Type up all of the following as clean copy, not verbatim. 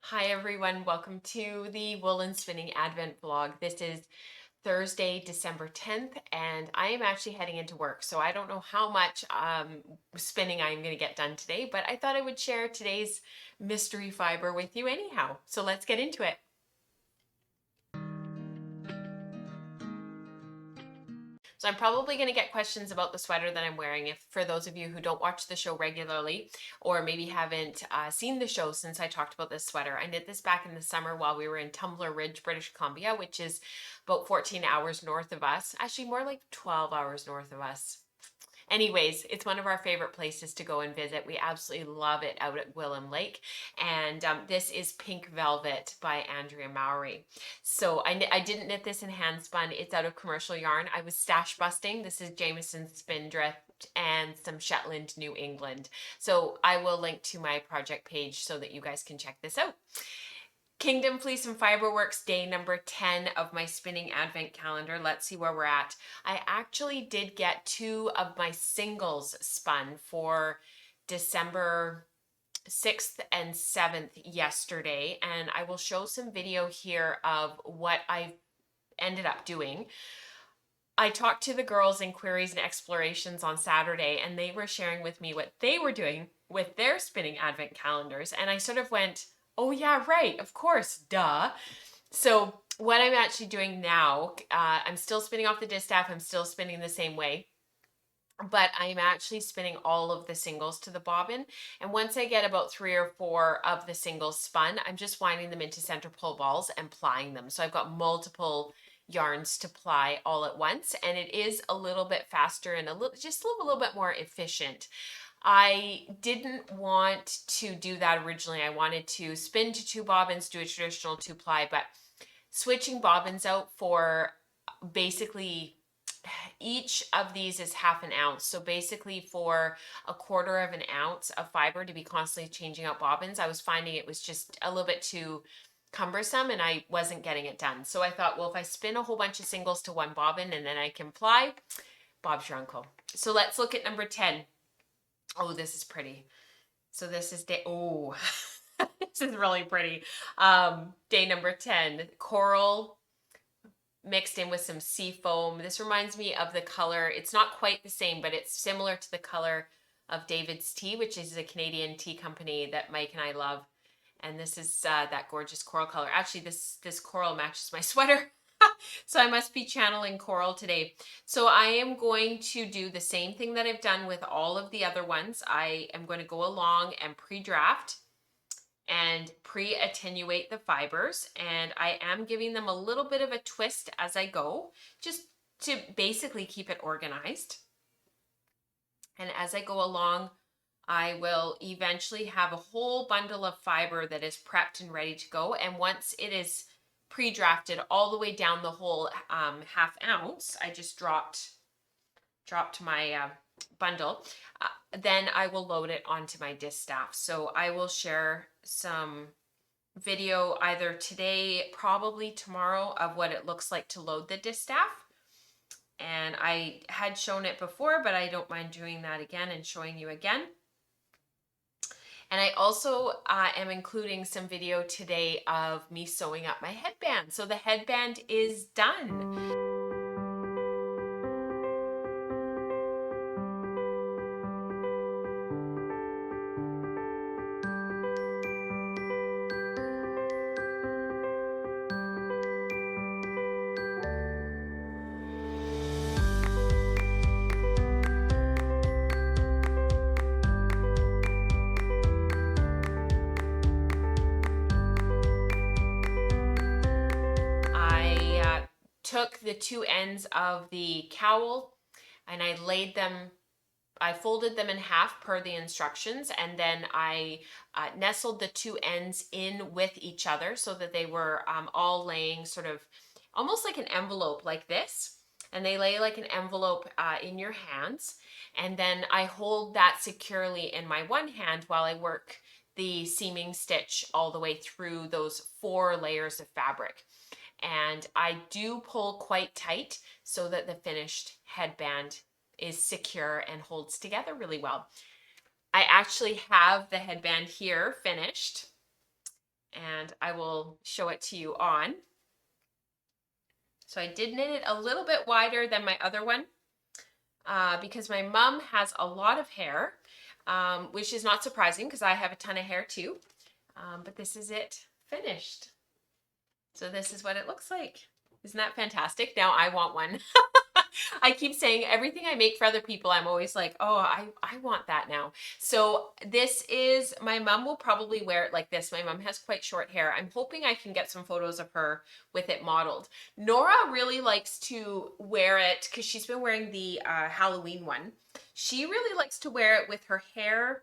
Hi everyone, welcome to the Woolen Spinning Advent vlog. This is Thursday, December 10th, and I am actually heading into work. So I don't know how much spinning I'm going to get done today, but I thought I would share today's mystery fiber with you anyhow. So let's get into it. So I'm probably going to get questions about the sweater that I'm wearing. If for those of you who don't watch the show regularly or maybe haven't seen the show since I talked about this sweater, I knit this back in the summer while we were in Tumbler Ridge, British Columbia, which is about 14 hours north of us. Actually, more like 12 hours north of us. Anyways, it's one of our favorite places to go and visit. We absolutely love it out at Willam Lake. And this is Pink Velvet by Andrea Mowry. So I didn't knit this in hand spun. It's out of commercial yarn. I was stash busting. This is Jameson Spindrift and some Shetland New England. So I will link to my project page so that you guys can check this out. Kingdom Fleece and Fiberworks day number 10 of my spinning advent calendar. Let's see where we're at. I actually did get 2 of my singles spun for December 6th and 7th yesterday, and I will show some video here of what I ended up doing. I talked to the girls in Queries and Explorations on Saturday, and they were sharing with me what they were doing with their spinning advent calendars, and I sort of went, oh yeah, right, of course, duh. So what I'm actually doing now, I'm still spinning off the distaff, I'm still spinning the same way, but I'm actually spinning all of the singles to the bobbin. And once I get about 3 or 4 of the singles spun, I'm just winding them into center pull balls and plying them. So I've got multiple yarns to ply all at once, and it is a little bit faster and just a little bit more efficient. I didn't want to do that originally. I wanted to spin to 2 bobbins, do a traditional 2-ply, but switching bobbins out for basically each of these is half an ounce. So basically for a quarter of an ounce of fiber to be constantly changing out bobbins, I was finding it was just a little bit too cumbersome and I wasn't getting it done. So I thought, well, if I spin a whole bunch of singles to 1 bobbin and then I can ply, Bob's your uncle. So let's look at number 10. Oh, this is pretty. So this is day, oh, this is really pretty. Day number 10, coral mixed in with some sea foam. This reminds me of the color. It's not quite the same, but it's similar to the color of David's Tea, which is a Canadian tea company that Mike and I love. And this is that gorgeous coral color. Actually, this coral matches my sweater. So I must be channeling coral today. So I am going to do the same thing that I've done with all of the other ones. I am going to go along and pre-draft and pre-attenuate the fibers, and I am giving them a little bit of a twist as I go, just to basically keep it organized. And as I go along, I will eventually have a whole bundle of fiber that is prepped and ready to go. And once it is pre-drafted all the way down the whole half ounce, I just dropped my bundle, then I will load it onto my distaff. So I will share some video either today, probably tomorrow, of what it looks like to load the distaff. And I had shown it before, but I don't mind doing that again and showing you again. And I also am including some video today of me sewing up my headband. So the headband is done. Took the 2 ends of the cowl and I folded them in half per the instructions, and then I nestled the 2 ends in with each other so that they were all laying sort of almost like an envelope like this, and they lay like an envelope in your hands, and then I hold that securely in my one hand while I work the seaming stitch all the way through those 4 layers of fabric. And I do pull quite tight so that the finished headband is secure and holds together really well. I actually have the headband here finished, and I will show it to you on. So I did knit it a little bit wider than my other one because my mom has a lot of hair, which is not surprising because I have a ton of hair too. But this is it finished. So this is what it looks like. Isn't that fantastic? Now I want one. I keep saying everything I make for other people, I'm always like, oh, I want that now. So this is, my mom will probably wear it like this. My mom has quite short hair. I'm hoping I can get some photos of her with it modeled. Nora really likes to wear it because she's been wearing the Halloween one. She really likes to wear it with her hair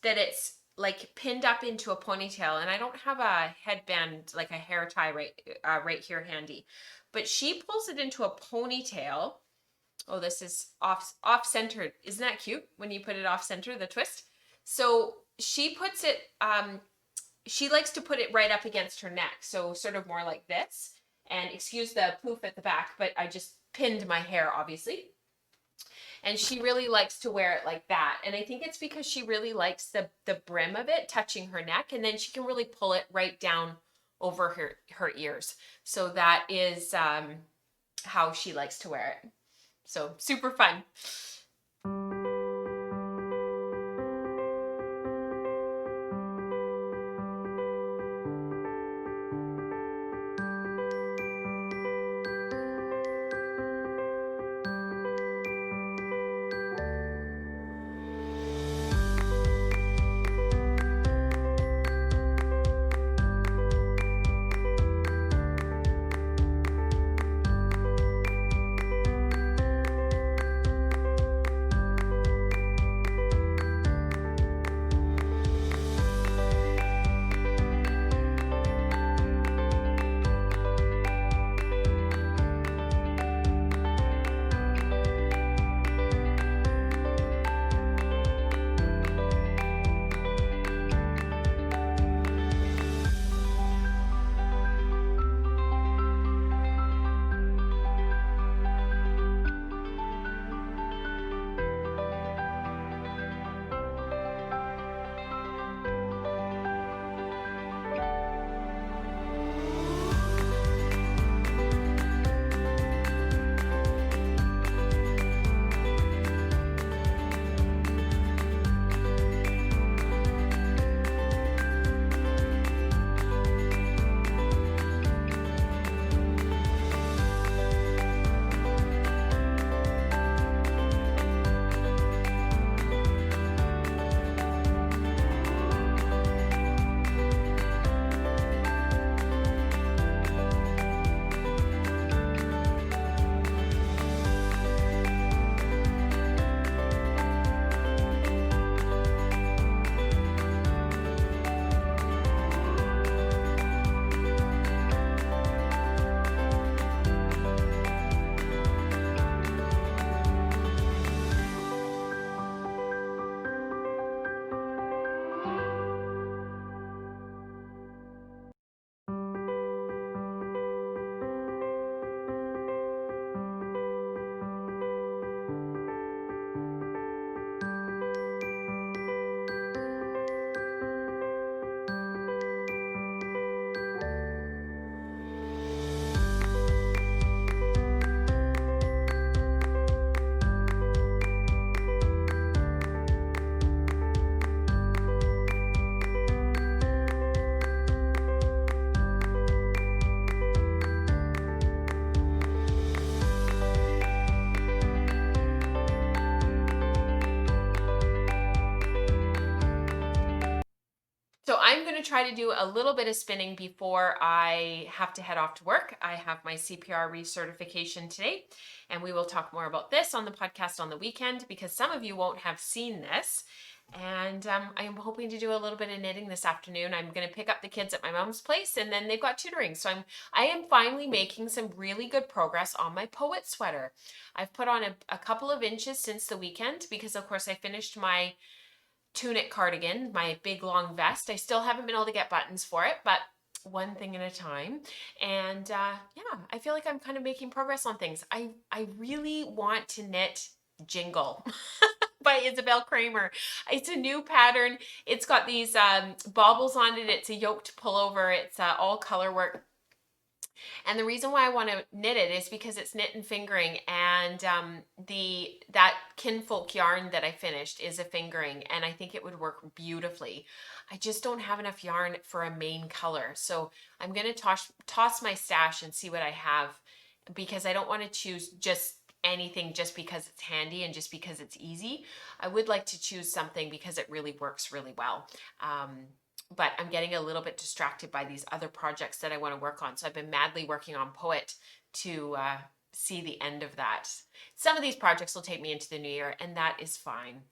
that it's like pinned up into a ponytail, and I don't have a headband, like a hair tie right here handy, but she pulls it into a ponytail. Oh, this is off centered. Isn't that cute when you put it off center, the twist? So she puts it, she likes to put it right up against her neck, so sort of more like this. And excuse the poof at the back, but I just pinned my hair, obviously. And she really likes to wear it like that. And I think it's because she really likes the brim of it touching her neck, and then she can really pull it right down over her ears. So that is how she likes to wear it. So super fun. So I'm going to try to do a little bit of spinning before I have to head off to work. I have my CPR recertification today, and we will talk more about this on the podcast on the weekend because some of you won't have seen this. And I'm hoping to do a little bit of knitting this afternoon. I'm going to pick up the kids at my mom's place, and then they've got tutoring. So I am finally making some really good progress on my poet sweater. I've put on a couple of inches since the weekend because, of course, I finished my tunic cardigan, my big long vest. I still haven't been able to get buttons for it, but one thing at a time. And yeah, I feel like I'm kind of making progress on things. I really want to knit Jingle by Isabel Kramer. It's a new pattern. It's got these baubles on it. It's a yoked pullover. It's all color work. And the reason why I want to knit it is because it's knit and fingering, and that Kinfolk yarn that I finished is a fingering, and I think it would work beautifully. I just don't have enough yarn for a main color, so I'm going to toss my stash and see what I have, because I don't want to choose just anything just because it's handy and just because it's easy. I would like to choose something because it really works really well. But I'm getting a little bit distracted by these other projects that I want to work on. So I've been madly working on Poet to see the end of that. Some of these projects will take me into the new year, and that is fine.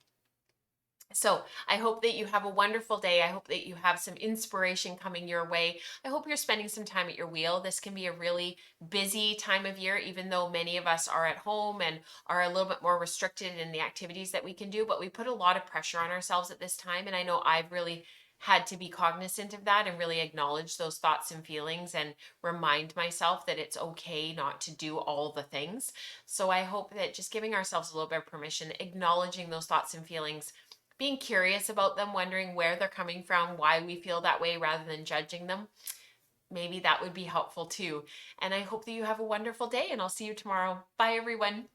So I hope that you have a wonderful day. I hope that you have some inspiration coming your way. I hope you're spending some time at your wheel. This can be a really busy time of year, even though many of us are at home and are a little bit more restricted in the activities that we can do, but we put a lot of pressure on ourselves at this time. And I know I've really had to be cognizant of that and really acknowledge those thoughts and feelings and remind myself that it's okay not to do all the things. So I hope that just giving ourselves a little bit of permission, acknowledging those thoughts and feelings, being curious about them, wondering where they're coming from, why we feel that way rather than judging them, maybe that would be helpful too. And I hope that you have a wonderful day, and I'll see you tomorrow. Bye, everyone.